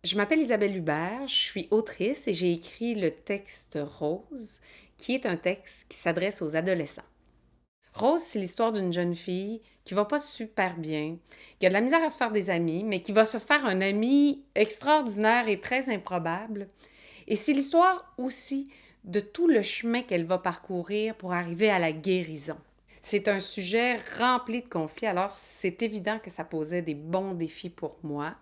Je m'appelle Isabelle Hubert, je suis autrice et j'ai écrit le texte Rose, qui est un texte qui s'adresse aux adolescents. Rose, c'est l'histoire d'une jeune fille qui va pas super bien, qui a de la misère à se faire des amis, mais qui va se faire un ami extraordinaire et très improbable. Et c'est l'histoire aussi de tout le chemin qu'elle va parcourir pour arriver à la guérison. C'est un sujet rempli de conflits, alors c'est évident que ça posait des bons défis pour moi.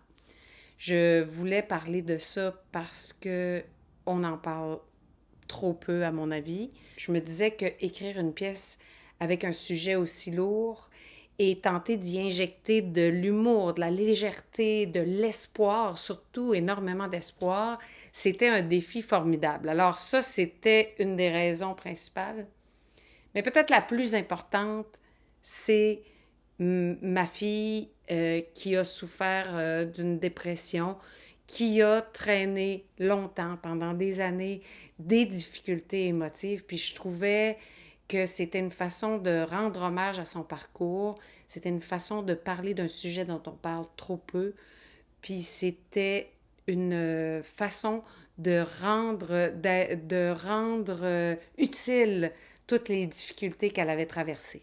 Je voulais parler de ça parce que on en parle trop peu, à mon avis. Je me disais que écrire une pièce avec un sujet aussi lourd et tenter d'y injecter de l'humour, de la légèreté, de l'espoir, surtout énormément d'espoir, c'était un défi formidable. Alors ça, c'était une des raisons principales. Mais peut-être la plus importante, c'est ma fille qui a souffert d'une dépression, qui a traîné longtemps, pendant des années, des difficultés émotives. Puis je trouvais que c'était une façon de rendre hommage à son parcours, c'était une façon de parler d'un sujet dont on parle trop peu, puis c'était une façon de rendre utile toutes les difficultés qu'elle avait traversées.